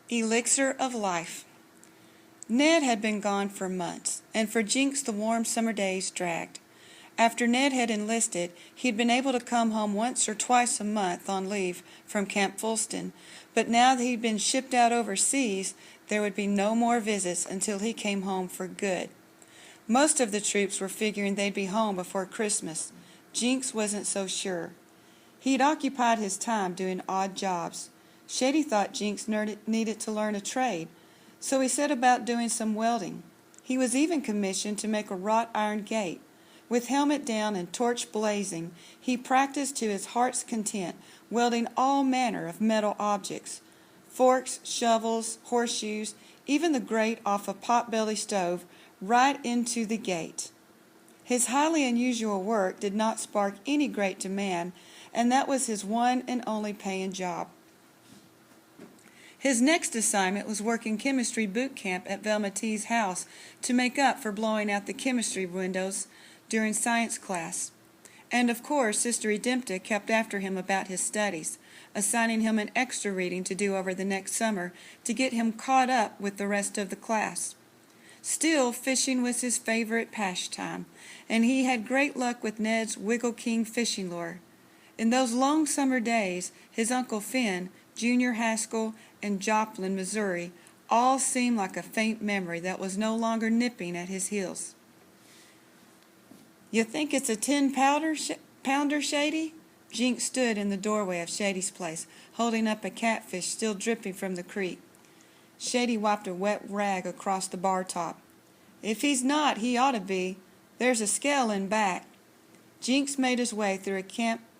Elixir of Life. Ned had been gone for months, and for Jinx the warm summer days dragged. After Ned had enlisted, he'd been able to come home once or twice a month on leave from Camp Fulston, but now that he'd been shipped out overseas, there would be no more visits until he came home for good. Most of the troops were figuring they'd be home before Christmas. Jinx wasn't so sure. He'd occupied his time doing odd jobs. Shady thought Jinx needed to learn a trade, so he set about doing some welding. He was even commissioned to make a wrought iron gate. With helmet down and torch blazing, he practiced to his heart's content, welding all manner of metal objects: forks, shovels, horseshoes, even the grate off a pot-belly stove, right into the gate. His highly unusual work did not spark any great demand, and that was his one and only paying job. His next assignment was working chemistry boot camp at Bellomy-Ezell's house to make up for blowing out the chemistry windows during science class. And of course, Sister Redempta kept after him about his studies, assigning him an extra reading to do over the next summer to get him caught up with the rest of the class. Still, fishing was his favorite pastime, and he had great luck with Ned's Wiggle King fishing lure. In those long summer days, his Uncle Finn, Junior Haskell, and Joplin, Missouri, all seemed like a faint memory that was no longer nipping at his heels. "You think it's a 10-pounder, Shady?" Jinx stood in the doorway of Shady's place, holding up a catfish still dripping from the creek. Shady wiped a wet rag across the bar top. "If he's not, he ought to be. There's a scale in back." Jinx made his way through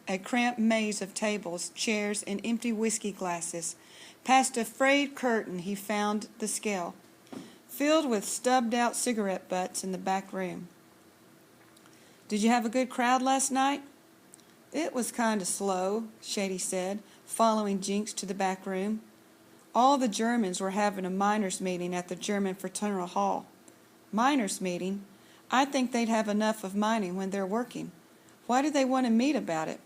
a cramped maze of tables, chairs, and empty whiskey glasses. Past a frayed curtain he found the scale, filled with stubbed-out cigarette butts in the back room. "Did you have a good crowd last night?" "It was kind of slow," Shady said, following Jinx to the back room. All the Germans were having a miners' meeting at the German Fraternal Hall. "Miners' meeting? I think they'd have enough of mining when they're working. Why do they want to meet about it?"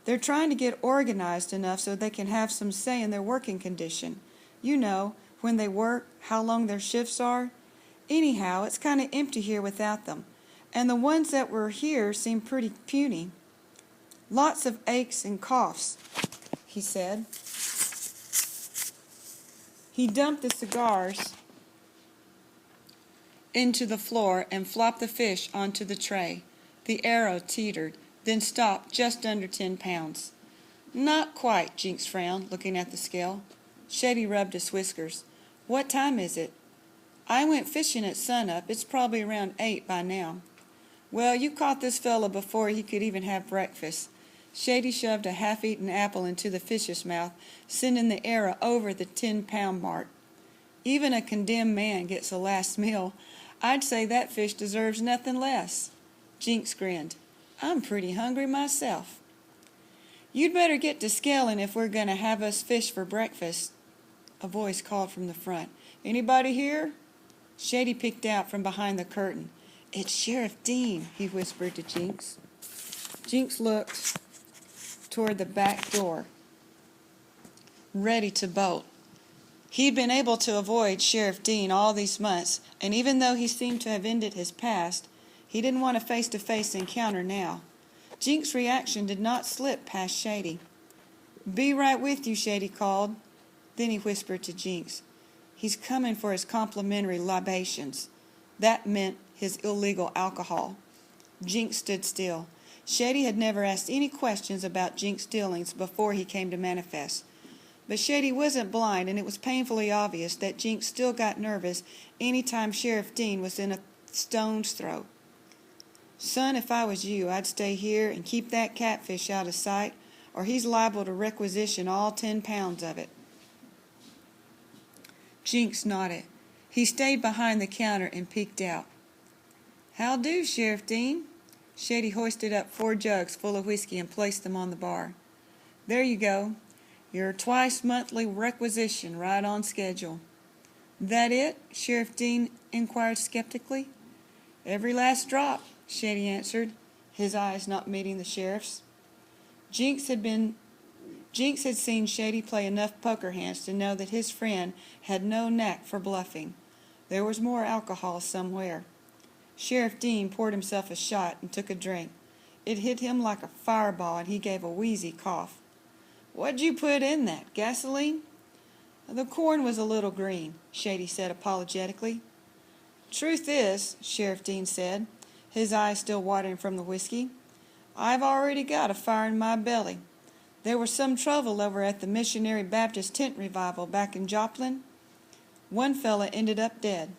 "They're trying to get organized enough so they can have some say in their working condition. You know, when they work, how long their shifts are. Anyhow, it's kind of empty here without them, and the ones that were here seem pretty puny. Lots of aches and coughs," he said. He dumped the cigars into the floor and flopped the fish onto the tray. The arrow teetered, then stopped just under 10 pounds. "Not quite," Jinx frowned, looking at the scale. Shady rubbed his whiskers. "What time is it?" "I went fishing at sunup. It's probably around 8 by now." "Well, you caught this fella before he could even have breakfast." Shady shoved a half-eaten apple into the fish's mouth, sending the arrow over the 10-pound mark. "Even a condemned man gets a last meal. I'd say that fish deserves nothing less." Jinx grinned. "I'm pretty hungry myself." "You'd better get to scaling if we're going to have us fish for breakfast." A voice called from the front. "Anybody here?" Shady peeked out from behind the curtain. "It's Sheriff Dean," he whispered to Jinx. Jinx looked toward the back door, ready to bolt. He'd been able to avoid Sheriff Dean all these months, and even though he seemed to have ended his past, he didn't want a face-to-face encounter now. Jinx's reaction did not slip past Shady. "Be right with you," Shady called. Then he whispered to Jinx, "He's coming for his complimentary libations." That meant his illegal alcohol. Jinx stood still. Shady had never asked any questions about Jinx's dealings before he came to manifest. But Shady wasn't blind, and it was painfully obvious that Jinx still got nervous any time Sheriff Dean was in a stone's throw. "Son, if I was you, I'd stay here and keep that catfish out of sight, or he's liable to requisition all 10 pounds of it." Jinx nodded. He stayed behind the counter and peeked out. "How do, Sheriff Dean?" Shady hoisted up 4 jugs full of whiskey and placed them on the bar. "There you go. Your twice-monthly requisition, right on schedule." "That it?" Sheriff Dean inquired skeptically. "Every last drop," Shady answered, his eyes not meeting the sheriff's. Jinx had been Jinx had seen Shady play enough poker hands to know that his friend had no knack for bluffing. There was more alcohol somewhere. Sheriff Dean poured himself a shot and took a drink. It hit him like a fireball, and he gave a wheezy cough. "What'd you put in that, gasoline?" "The corn was a little green," Shady said apologetically. "Truth is," Sheriff Dean said, his eyes still watering from the whiskey, "I've already got a fire in my belly. There was some trouble over at the Missionary Baptist Tent Revival back in Joplin. One fella ended up dead."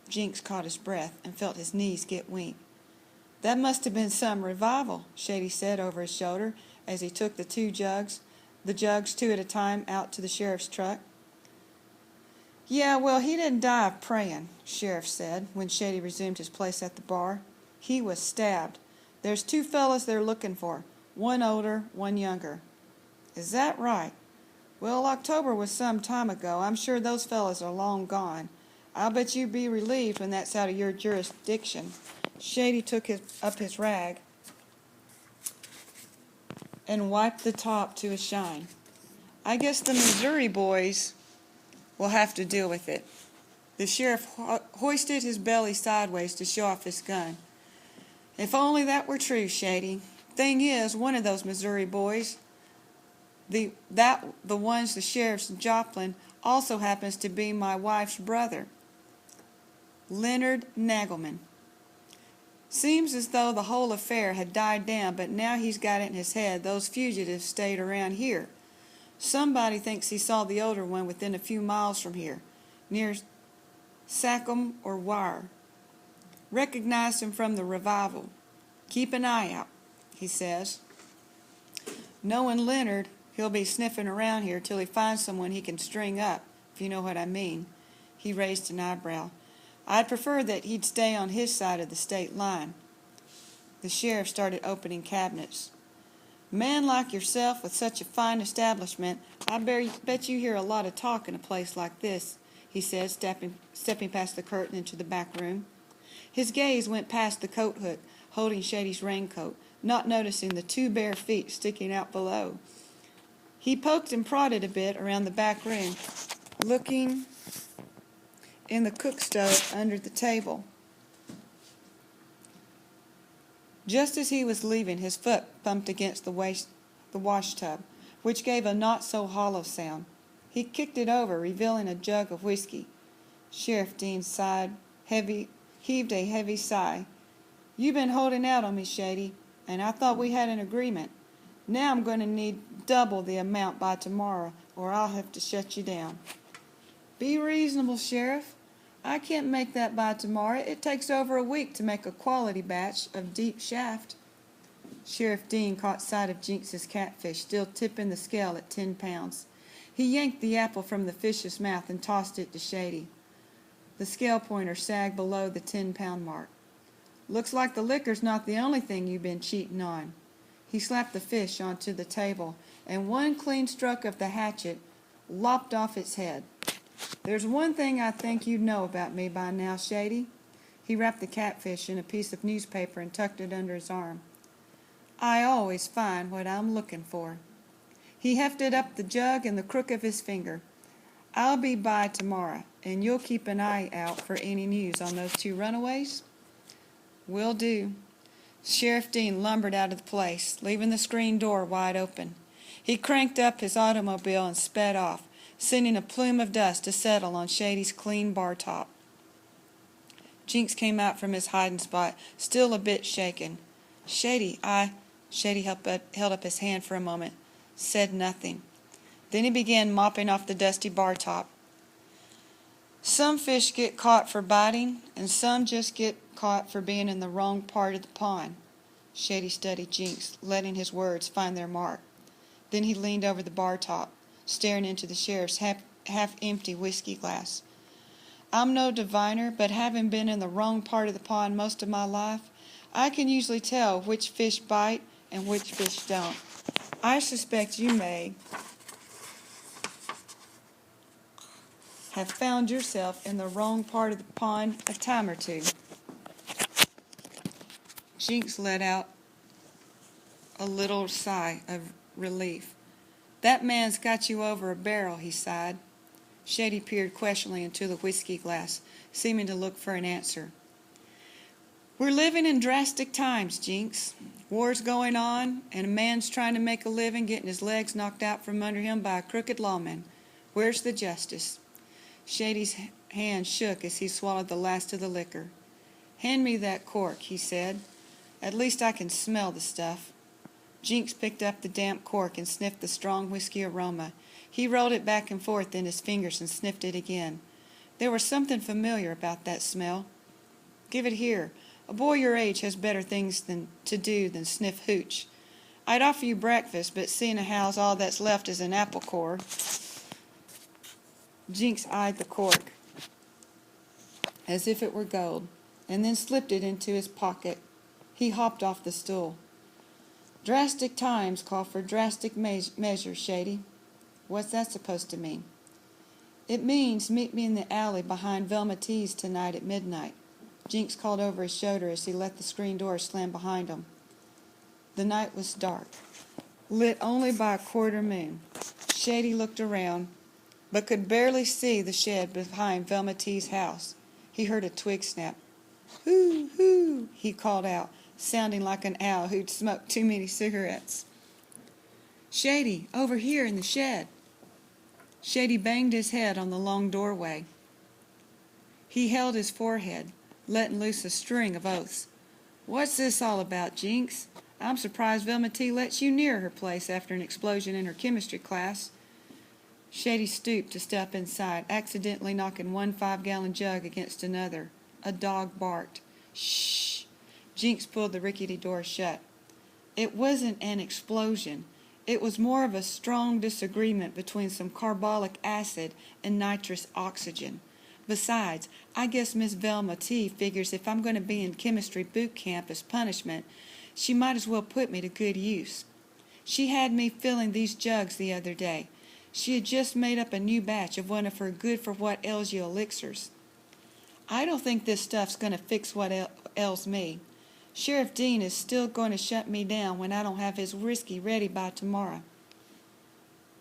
Jinx caught his breath and felt his knees get weak. "That must have been some revival," Shady said over his shoulder as he took the jugs two at a time, out to the sheriff's truck. "Yeah, well, he didn't die of praying," Sheriff said when Shady resumed his place at the bar. "He was stabbed. There's 2 fellas they're looking for, one older, one younger." "Is that right? Well, October was some time ago. I'm sure those fellas are long gone. I'll bet you'd be relieved when that's out of your jurisdiction." Shady took up his rag and wiped the top to a shine. "I guess the Missouri boys will have to deal with it." The sheriff hoisted his belly sideways to show off his gun. "If only that were true, Shady. Thing is, one of those Missouri boys, the ones the sheriff's in Joplin, also happens to be my wife's brother, Leonard Nagelman. Seems as though the whole affair had died down, but now he's got it in his head those fugitives stayed around here. Somebody thinks he saw the older one within a few miles from here, near Sachem or Wire. Recognized him from the revival. Keep an eye out, he says. Knowing Leonard, he'll be sniffing around here till he finds someone he can string up, if you know what I mean." He raised an eyebrow. "I'd prefer that he'd stay on his side of the state line." The sheriff started opening cabinets. "Man like yourself with such a fine establishment, I bet you hear a lot of talk in a place like this," he said, stepping past the curtain into the back room. His gaze went past the coat hook, holding Shady's raincoat, not noticing the 2 bare feet sticking out below. He poked and prodded a bit around the back room, looking in the cook stove under the table. Just as he was leaving, his foot bumped against the wash tub, which gave a not-so-hollow sound. He kicked it over, revealing a jug of whiskey. Sheriff Dean heaved a heavy sigh. "You've been holding out on me, Shady, and I thought we had an agreement. Now I'm going to need double the amount by tomorrow, or I'll have to shut you down." "Be reasonable, Sheriff. I can't make that by tomorrow. It takes over a week to make a quality batch of deep shaft." Sheriff Dean caught sight of Jinx's catfish, still tipping the scale at 10 pounds. He yanked the apple from the fish's mouth and tossed it to Shady. The scale pointer sagged below the 10-pound mark. "Looks like the liquor's not the only thing you've been cheating on." He slapped the fish onto the table, and one clean stroke of the hatchet lopped off its head. "There's one thing I think you know about me by now, Shady." He wrapped the catfish in a piece of newspaper and tucked it under his arm. "I always find what I'm looking for." He hefted up the jug in the crook of his finger. "I'll be by tomorrow, and you'll keep an eye out for any news on those 2 runaways?" "Will do." Sheriff Dean lumbered out of the place, leaving the screen door wide open. He cranked up his automobile and sped off, sending a plume of dust to settle on Shady's clean bar top. Jinx came out from his hiding spot, still a bit shaken. Shady held up his hand for a moment, said nothing. Then he began mopping off the dusty bar top. "Some fish get caught for biting, and some just get caught for being in the wrong part of the pond." Shady studied Jinx, letting his words find their mark. Then he leaned over the bar top, staring into the sheriff's half-empty whiskey glass. "I'm no diviner, but having been in the wrong part of the pond most of my life, I can usually tell which fish bite and which fish don't. I suspect you may have found yourself in the wrong part of the pond a time or 2. Jinx let out a little sigh of relief. That man's got you over a barrel, he sighed. Shady peered questioningly into the whiskey glass, seeming to look for an answer. We're living in drastic times, Jinx. War's going on, and a man's trying to make a living getting his legs knocked out from under him by a crooked lawman. Where's the justice? Shady's hand shook as he swallowed the last of the liquor. Hand me that cork, he said. At least I can smell the stuff. Jinx picked up the damp cork and sniffed the strong whiskey aroma. He rolled it back and forth in his fingers and sniffed it again. There was something familiar about that smell. Give it here. A boy your age has better things to do than sniff hooch. I'd offer you breakfast, but seeing how all that's left is an apple core. Jinx eyed the cork as if it were gold, and then slipped it into his pocket. He hopped off the stool. Drastic times call for drastic measures, Shady. What's that supposed to mean? It means meet me in the alley behind Bellomy-Ezell tonight at midnight. Jinx called over his shoulder as he let the screen door slam behind him. The night was dark, lit only by a quarter moon. Shady looked around, but could barely see the shed behind Bellomy-Ezell's house. He heard a twig snap. Hoo, hoo, he called out, sounding like an owl who'd smoked too many cigarettes. Shady, over here in the shed. Shady banged his head on the long doorway. He held his forehead, letting loose a string of oaths. What's this all about, Jinx? I'm surprised Bellomy-Ezell lets you near her place after an explosion in her chemistry class. Shady stooped to step inside, accidentally knocking one 5-gallon jug against another. A dog barked. Shh! Jinx pulled the rickety door shut. It wasn't an explosion. It was more of a strong disagreement between some carbolic acid and nitrous oxygen. Besides, I guess Miss Bellomy-Ezell figures if I'm going to be in chemistry boot camp as punishment, she might as well put me to good use. She had me filling these jugs the other day. She had just made up a new batch of one of her good-for-what-ails-you elixirs. I don't think this stuff's going to fix what ails me. Sheriff Dean is still going to shut me down when I don't have his whiskey ready by tomorrow.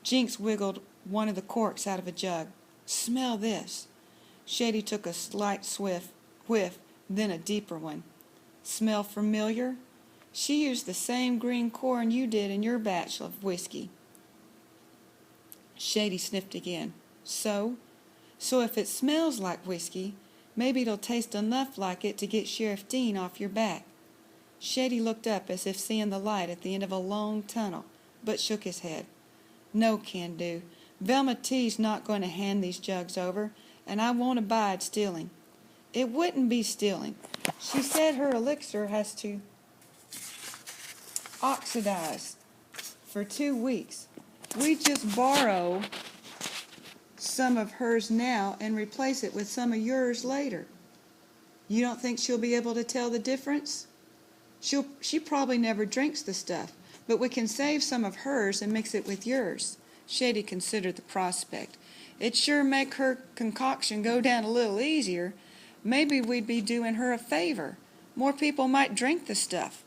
Jinx wiggled one of the corks out of a jug. Smell this. Shady took a slight whiff, then a deeper one. Smell familiar? She used the same green corn you did in your batch of whiskey. Shady sniffed again. So if it smells like whiskey, maybe it'll taste enough like it to get Sheriff Dean off your back. Shady looked up as if seeing the light at the end of a long tunnel, but shook his head. No can do. Bellomy-Ezell's not going to hand these jugs over, and I won't abide stealing. It wouldn't be stealing. She said her elixir has to oxidize for 2 weeks. We just borrow some of hers now and replace it with some of yours later. You don't think she'll be able to tell the difference? She probably never drinks the stuff, but we can save some of hers and mix it with yours. Shady considered the prospect. It'd sure make her concoction go down a little easier. Maybe we'd be doing her a favor. More people might drink the stuff.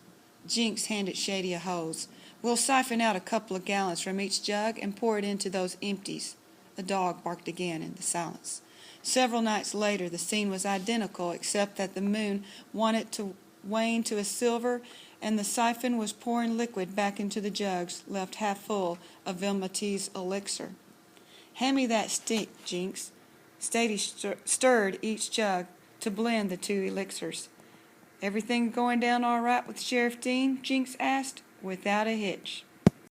Jinx handed Shady a hose. We'll siphon out a couple of gallons from each jug and pour it into those empties. A dog barked again in the silence. Several nights later, the scene was identical, except that the moon wanted to wane to a silver, and the siphon was pouring liquid back into the jugs, left half full of Bellomy-Ezell's elixir. Hand me that stick, Jinx. Shady stirred each jug to blend the 2 elixirs. Everything going down all right with Sheriff Dean? Jinx asked. Without a hitch.